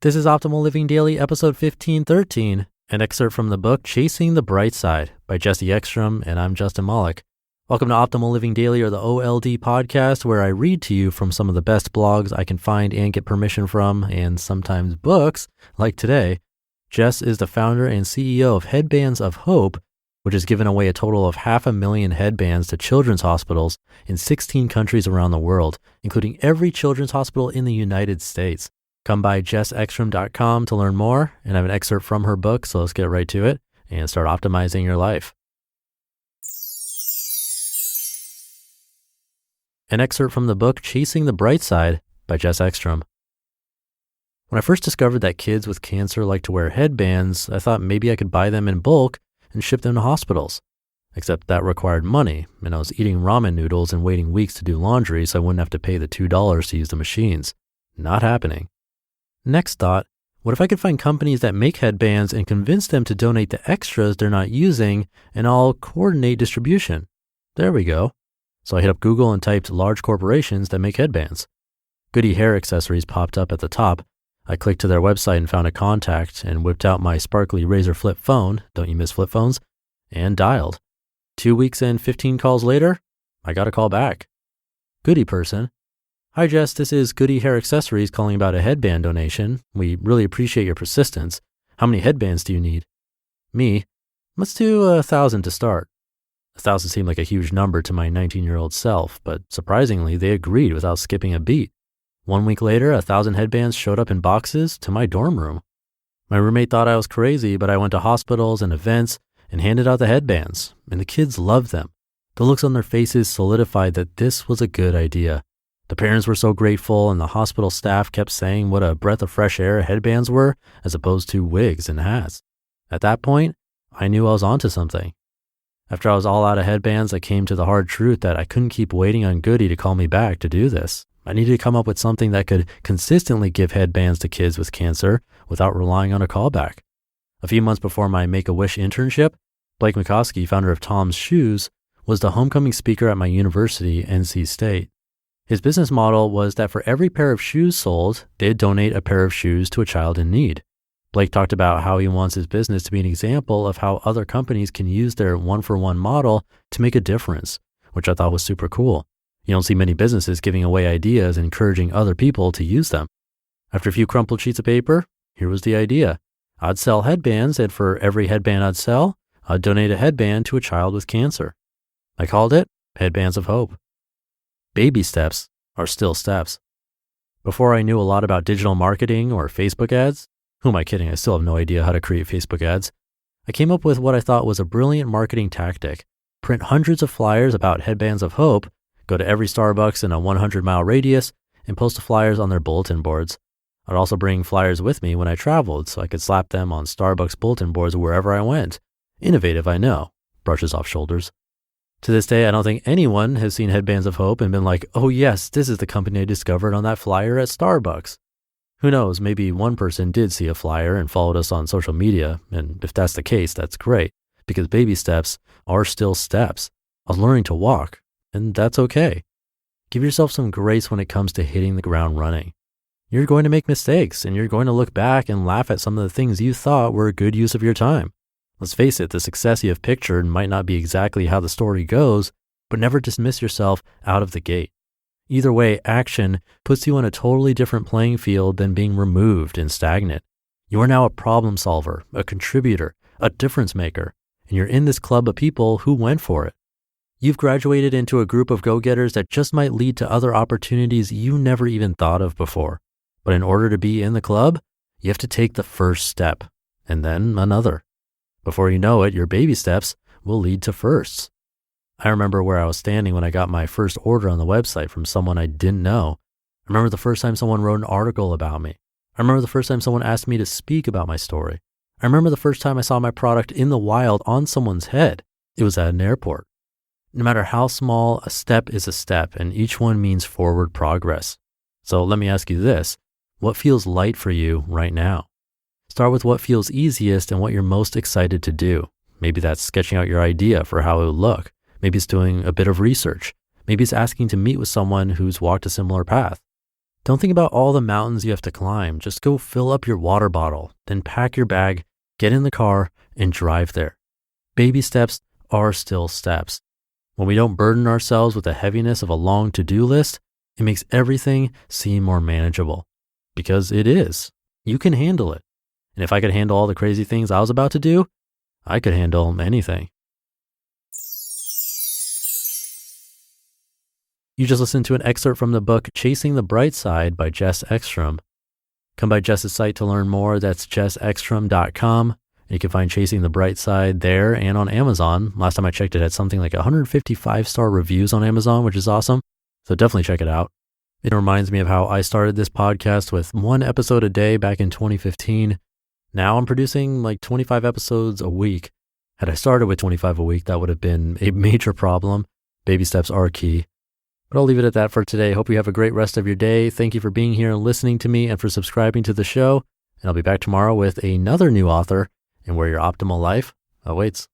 This is Optimal Living Daily, episode 1513, an excerpt from the book Chasing the Bright Side by Jess Ekstrom, and I'm Justin Malik. Welcome to Optimal Living Daily, or the OLD podcast, where I read to you from some of the best blogs I can find and get permission from, and sometimes books, like today. Jess is the founder and CEO of Headbands of Hope, which has given away a total of 500,000 headbands to children's hospitals in 16 countries around the world, including every children's hospital in the United States. Come by jessekstrom.com to learn more, and I have an excerpt from her book, so let's get right to it and start optimizing your life. An excerpt from the book Chasing the Bright Side by Jess Ekstrom. When I first discovered that kids with cancer like to wear headbands, I thought maybe I could buy them in bulk and ship them to hospitals. Except that required money, and I was eating ramen noodles and waiting weeks to do laundry so I wouldn't have to pay the $2 to use the machines. Not happening. Next thought, what if I could find companies that make headbands and convince them to donate the extras they're not using, and I'll coordinate distribution? There we go. So I hit up Google and typed large corporations that make headbands. Goody Hair Accessories popped up at the top. I clicked to their website and found a contact and whipped out my sparkly Razr flip phone, don't you miss flip phones, and dialed. 2 weeks and 15 calls later, I got a call back. Goody person. Hi Jess, this is Goody Hair Accessories calling about a headband donation. We really appreciate your persistence. How many headbands do you need? Me, let's do 1,000 to start. 1,000 seemed like a huge number to my 19-year-old self, but surprisingly, they agreed without skipping a beat. 1 week later, 1,000 headbands showed up in boxes to my dorm room. My roommate thought I was crazy, but I went to hospitals and events and handed out the headbands, and the kids loved them. The looks on their faces solidified that this was a good idea. The parents were so grateful, and the hospital staff kept saying what a breath of fresh air headbands were, as opposed to wigs and hats. At that point, I knew I was onto something. After I was all out of headbands, I came to the hard truth that I couldn't keep waiting on Goody to call me back to do this. I needed to come up with something that could consistently give headbands to kids with cancer without relying on a callback. A few months before my Make-A-Wish internship, Blake McCoskey, founder of Tom's Shoes, was the homecoming speaker at my university, NC State. His business model was that for every pair of shoes sold, they'd donate a pair of shoes to a child in need. Blake talked about how he wants his business to be an example of how other companies can use their one-for-one model to make a difference, which I thought was super cool. You don't see many businesses giving away ideas and encouraging other people to use them. After a few crumpled sheets of paper, here was the idea. I'd sell headbands, and for every headband I'd sell, I'd donate a headband to a child with cancer. I called it Headbands of Hope. Baby steps are still steps. Before I knew a lot about digital marketing or Facebook ads, who am I kidding? I still have no idea how to create Facebook ads. I came up with what I thought was a brilliant marketing tactic. Print hundreds of flyers about Headbands of Hope, go to every Starbucks in a 100-mile radius, and post the flyers on their bulletin boards. I'd also bring flyers with me when I traveled so I could slap them on Starbucks bulletin boards wherever I went. Innovative, I know. Brushes off shoulders. To this day, I don't think anyone has seen Headbands of Hope and been like, oh yes, this is the company I discovered on that flyer at Starbucks. Who knows, maybe one person did see a flyer and followed us on social media, and if that's the case, that's great, because baby steps are still steps. I was learning to walk, and that's okay. Give yourself some grace when it comes to hitting the ground running. You're going to make mistakes, and you're going to look back and laugh at some of the things you thought were a good use of your time. Let's face it, the success you have pictured might not be exactly how the story goes, but never dismiss yourself out of the gate. Either way, action puts you on a totally different playing field than being removed and stagnant. You are now a problem solver, a contributor, a difference maker, and you're in this club of people who went for it. You've graduated into a group of go-getters that just might lead to other opportunities you never even thought of before. But in order to be in the club, you have to take the first step, and then another. Before you know it, your baby steps will lead to firsts. I remember where I was standing when I got my first order on the website from someone I didn't know. I remember the first time someone wrote an article about me. I remember the first time someone asked me to speak about my story. I remember the first time I saw my product in the wild on someone's head. It was at an airport. No matter how small, a step is a step, and each one means forward progress. So let me ask you this. What feels light for you right now? Start with what feels easiest and what you're most excited to do. Maybe that's sketching out your idea for how it would look. Maybe it's doing a bit of research. Maybe it's asking to meet with someone who's walked a similar path. Don't think about all the mountains you have to climb. Just go fill up your water bottle, then pack your bag, get in the car, and drive there. Baby steps are still steps. When we don't burden ourselves with the heaviness of a long to-do list, it makes everything seem more manageable. Because it is. You can handle it. And if I could handle all the crazy things I was about to do, I could handle anything. You just listened to an excerpt from the book Chasing the Bright Side by Jess Ekstrom. Come by Jess's site to learn more. That's jessekstrom.com. You can find Chasing the Bright Side there and on Amazon. Last time I checked, it had something like 155-star reviews on Amazon, which is awesome. So definitely check it out. It reminds me of how I started this podcast with 1 episode a day back in 2015. Now I'm producing like 25 episodes a week. Had I started with 25 a week, that would have been a major problem. Baby steps are key. But I'll leave it at that for today. Hope you have a great rest of your day. Thank you for being here and listening to me and for subscribing to the show. And I'll be back tomorrow with another new author and where your optimal life awaits.